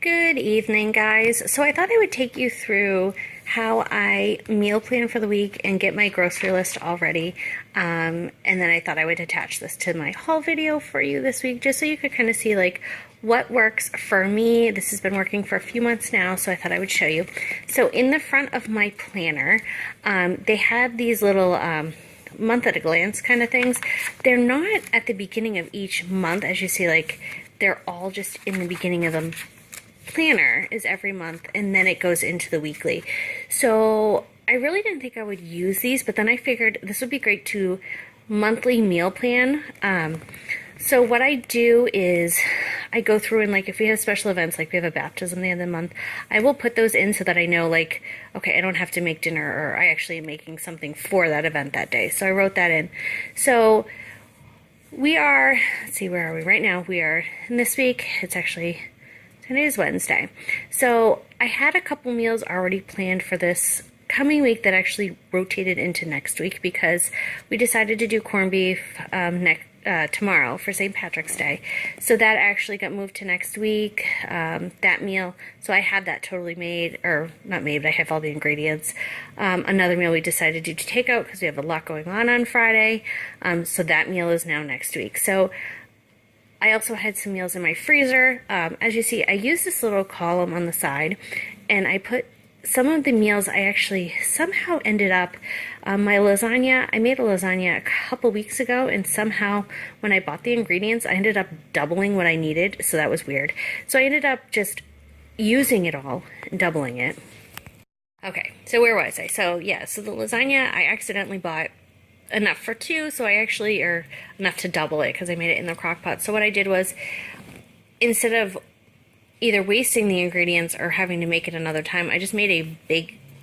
Good evening, guys. So I thought I would take you through how I meal plan for the week and get my grocery list all ready. And then I thought I would attach this to my haul video for you this week, just so you could kind of see like what works for me. This has been working for a few months now, so I thought I would show you. So in the front of my planner, they have these little month at a glance kind of things. They're not at the beginning of each month, as you see, like they're all just in the beginning of the planner is every month, and then it goes into the weekly. So I really didn't think I would use these, but then I figured this would be great to monthly meal plan. So what I do is I go through and, like, if we have special events, like we have a baptism the end of the month, I will put those in so that I know, like, okay, I don't have to make dinner, or I actually am making something for that event that day. So I wrote that in. So we are, let's see, where are we right now? We are in this week. It's actually, today is Wednesday. So I had a couple meals already planned for this coming week that actually rotated into next week because we decided to do corned beef tomorrow for St. Patrick's Day. So that actually got moved to next week, that meal. So I have that totally made, or not made, but I have all the ingredients. Another meal we decided to do takeout because we have a lot going on Friday. So that meal is now next week. So I also had some meals in my freezer. As you see, I used this little column on the side, and I put some of the meals. I actually somehow ended up, my lasagna, I made a lasagna a couple weeks ago, and somehow when I bought the ingredients, I ended up doubling what I needed, so that was weird. So I ended up just using it all and doubling it. Okay, so where was I? So yeah, so the lasagna, I accidentally bought enough for two, so I actually, or enough to double it because I made it in the crock pot. So what I did was, instead of either wasting the ingredients or having to make it another time, I just made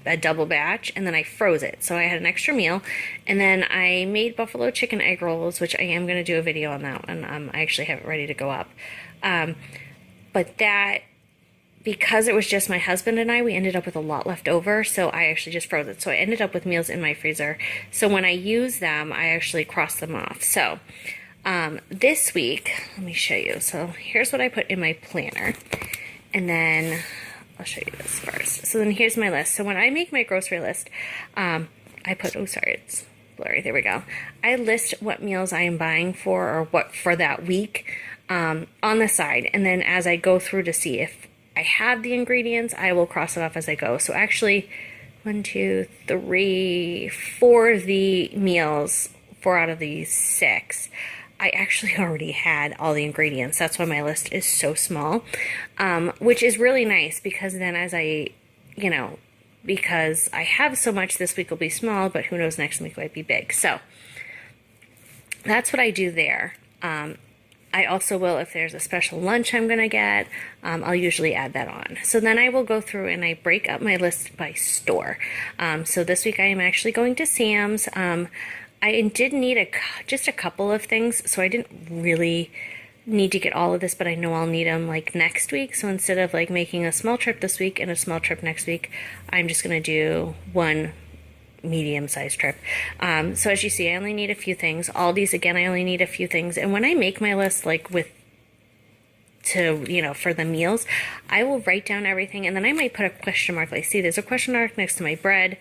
a double batch, and then I froze it. So I had an extra meal, and then I made buffalo chicken egg rolls, which I am going to do a video on that one. I actually have it ready to go up. But that, because it was just my husband and I, we ended up with a lot left over, so I actually just froze it. So I ended up with meals in my freezer. So when I use them, I actually cross them off. So this week, let me show you. So here's what I put in my planner, and then I'll show you this first. So then here's my list. So when I make my grocery list, I put, oh sorry, it's blurry, there we go. I list what meals I am buying for, or what for that week, on the side, and then as I go through to see if I have the ingredients, I will cross it off as I go. So actually, 1, 2, 3, 4 of the meals, 4 out of the 6, I actually already had all the ingredients. That's why my list is so small, which is really nice, because then as I, because I have so much, this week will be small, but who knows, next week might be big. So that's what I do there. I also will, if there's a special lunch I'm going to get, I'll usually add that on. So then I will go through and I break up my list by store. So this week I am actually going to Sam's. I did need just a couple of things, so I didn't really need to get all of this, but I know I'll need them like next week. So instead of like making a small trip this week and a small trip next week, I'm just going to do one medium-sized trip. So as you see, I only need a few things. Aldi's, again, I only need a few things. And when I make my list, like for the meals, I will write down everything, and then I might put a question mark. Like, see, there's a question mark next to my bread,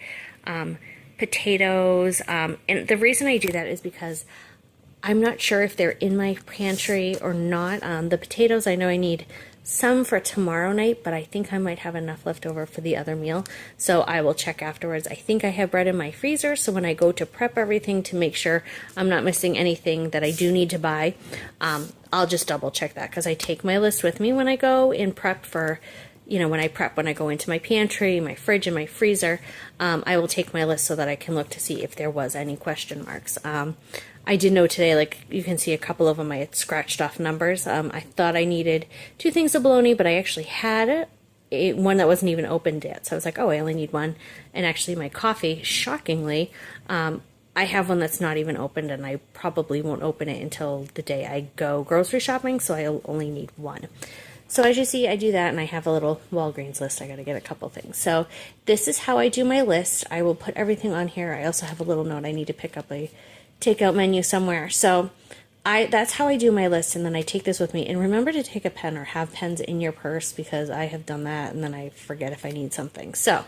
potatoes, and the reason I do that is because I'm not sure if they're in my pantry or not. The potatoes, I know I need some for tomorrow night, but I think I might have enough left over for the other meal, so I will check afterwards. I think I have bread in my freezer, so when I go to prep everything to make sure I'm not missing anything that I do need to buy, I'll just double check that, because I take my list with me when I go and prep for, when I go into my pantry, my fridge, and my freezer. I will take my list so that I can look to see if there was any question marks. I did know today, like, you can see a couple of them I had scratched off numbers. I thought I needed 2 things of bologna, but I actually had one that wasn't even opened yet. So I was like, oh, I only need one. And actually my coffee, shockingly, I have one that's not even opened, and I probably won't open it until the day I go grocery shopping, so I'll only need one. So as you see, I do that, and I have a little Walgreens list. I got to get a couple things. So this is how I do my list. I will put everything on here. I also have a little note I need to pick up a takeout menu somewhere. So that's how I do my list, and then I take this with me. And remember to take a pen or have pens in your purse, because I have done that and then I forget if I need something. So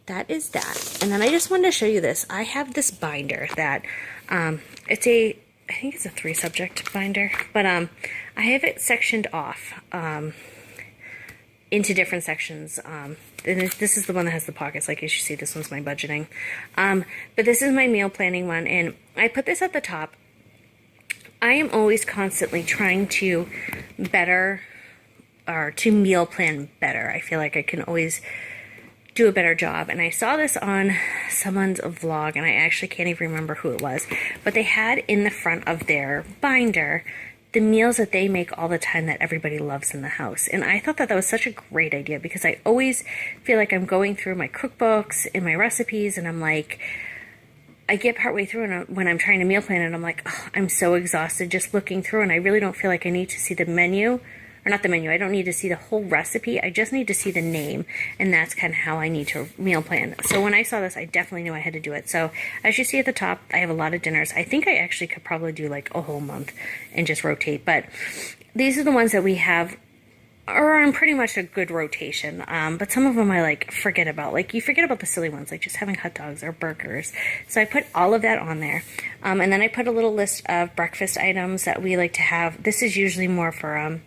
that is that. And then I just wanted to show you this. I have this binder that I think it's a 3-subject binder, but I have it sectioned off into different sections. And this is the one that has the pockets. Like you should see, this one's my budgeting. But this is my meal planning one, and I put this at the top. I am always constantly trying to better, or to meal plan better. I feel like I can always do a better job. And I saw this on someone's vlog, and I actually can't even remember who it was, but they had in the front of their binder the meals that they make all the time that everybody loves in the house. And I thought that was such a great idea, because I always feel like I'm going through my cookbooks and my recipes, and I'm like, I get partway through, and when I'm trying to meal plan it, I'm like, oh, I'm so exhausted just looking through, and I really don't feel like I need to see the menu. Or not the menu, I don't need to see the whole recipe, I just need to see the name, and that's kind of how I need to meal plan. So when I saw this, I definitely knew I had to do it. So as you see at the top, I have a lot of dinners. I think I actually could probably do like a whole month and just rotate, but these are the ones that we have are on pretty much a good rotation, but some of them I like forget about. Like you forget about the silly ones, like just having hot dogs or burgers. So I put all of that on there, and then I put a little list of breakfast items that we like to have. This is usually more for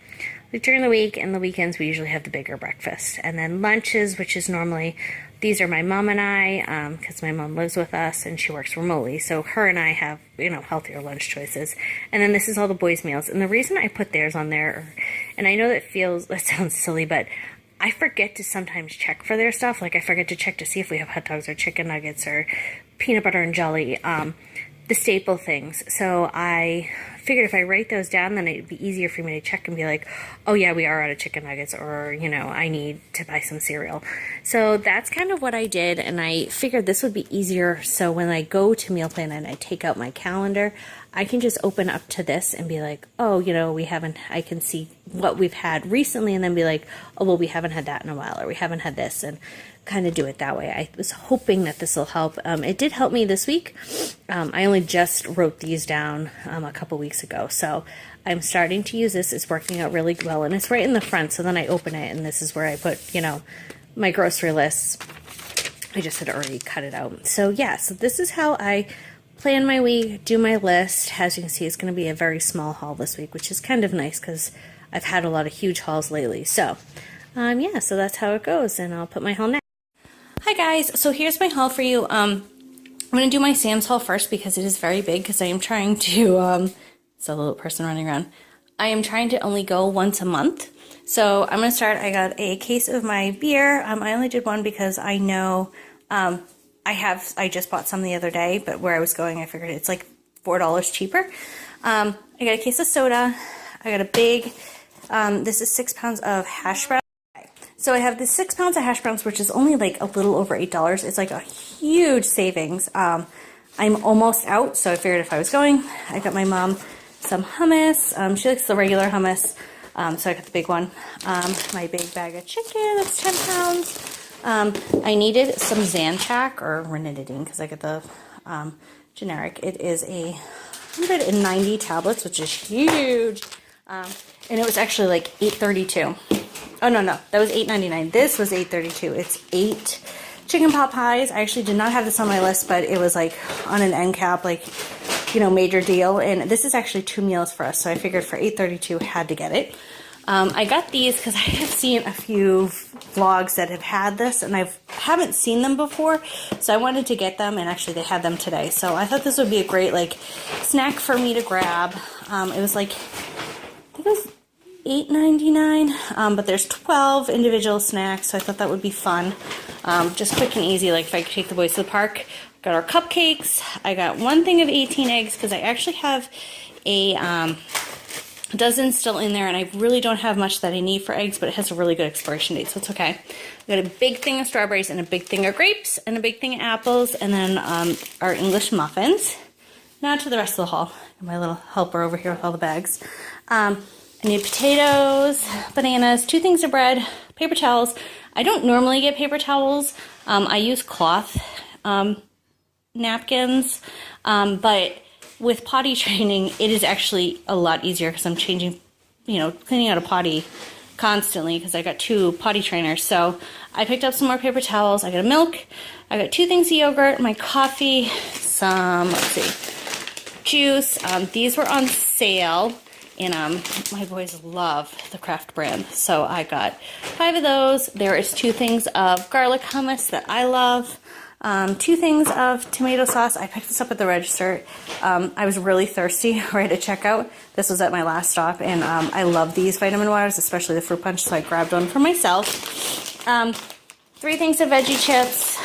like during the week, and the weekends we usually have the bigger breakfast. And then lunches, which is normally, these are my mom and I, because my mom lives with us and she works remotely. So her and I have, healthier lunch choices. And then this is all the boys' meals. And the reason I put theirs on there, and I know that sounds silly, but I forget to sometimes check for their stuff. Like I forget to check to see if we have hot dogs or chicken nuggets or peanut butter and jelly, the staple things. So I figured if I write those down, then it'd be easier for me to check and be like, oh yeah, we are out of chicken nuggets, or, I need to buy some cereal. So that's kind of what I did, and I figured this would be easier. So when I go to meal plan and I take out my calendar, I can just open up to this and be like, oh, I can see what we've had recently, and then be like, oh, well, we haven't had that in a while, or we haven't had this, and kind of do it that way. I was hoping that this will help. It did help me this week. I only just wrote these down a couple weeks ago, so I'm starting to use this. It's working out really well, and it's right in the front, so then I open it, and this is where I put, my grocery lists. I just had already cut it out. So yeah, so this is how I plan my week, do my list. As you can see, it's going to be a very small haul this week, which is kind of nice because I've had a lot of huge hauls lately. So yeah, so that's how it goes, and I'll put my haul next. Hi guys, so here's my haul for you. I'm going to do my Sam's haul first because it is very big, because I am trying to, it's a little person running around. I am trying to only go once a month. So I'm going to start. I got a case of my beer. I only did one because I know, I just bought some the other day, but where I was going, I figured it's like $4 cheaper. I got a case of soda. I got a big, this is 6 pounds of hash browns. So I have the 6 pounds of hash browns, which is only like a little over $8. It's like a huge savings. I'm almost out, so I figured if I was going, I got my mom some hummus. She likes the regular hummus, so I got the big one. My big bag of chicken, that's 10 pounds. I needed some Zantac or ranitidine because I got the generic. It is 190 tablets, which is huge. And it was actually like $8.32. Oh, no, that was $8.99. This was $8.32. It's 8 chicken pot pies. I actually did not have this on my list, but it was like on an end cap, like, major deal. And this is actually 2 meals for us, so I figured for $8.32 I had to get it. I got these because I have seen a few vlogs that have had this, and I haven't seen them before, so I wanted to get them, and actually they had them today. So I thought this would be a great, like, snack for me to grab. It was like, I think it was $8.99, but there's 12 individual snacks, so I thought that would be fun. Just quick and easy, like if I could take the boys to the park. Got our cupcakes. I got one thing of 18 eggs because I actually have a dozen still in there, and I really don't have much that I need for eggs, but it has a really good expiration date, so it's okay. I got a big thing of strawberries and a big thing of grapes and a big thing of apples, and then our English muffins. Now to the rest of the haul. My little helper over here with all the bags. I need potatoes, bananas, 2 things of bread, paper towels. I don't normally get paper towels. I use cloth napkins, but with potty training, it is actually a lot easier because I'm changing, cleaning out a potty constantly because I got 2 potty trainers. So I picked up some more paper towels. I got a milk. I got 2 things of yogurt, my coffee, some, juice. These were on sale, and my boys love the Kraft brand. So I got 5 of those. There is 2 things of garlic hummus that I love. 2 things of tomato sauce. I picked this up at the register. I was really thirsty right at checkout. This was at my last stop, and I love these vitamin waters, especially the fruit punch, so I grabbed one for myself. 3 things of veggie chips,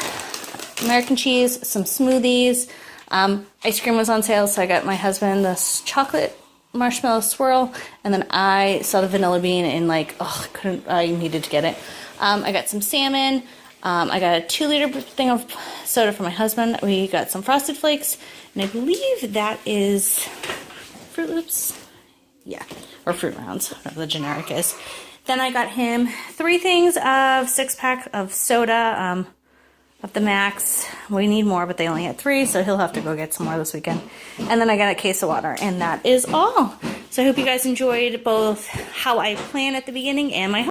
American cheese, some smoothies. Ice cream was on sale, so I got my husband this chocolate marshmallow swirl, and then I saw the vanilla bean and I needed to get it. I got some salmon. I got a 2-liter thing of soda for my husband. We got some Frosted Flakes, and I believe that is Fruit Loops. Yeah, or Fruit Rounds, whatever the generic is. Then I got him 3 things of 6-pack of soda, of the Max. We need more, but they only had 3, so he'll have to go get some more this weekend. And then I got a case of water, and that is all. So I hope you guys enjoyed both how I plan at the beginning and my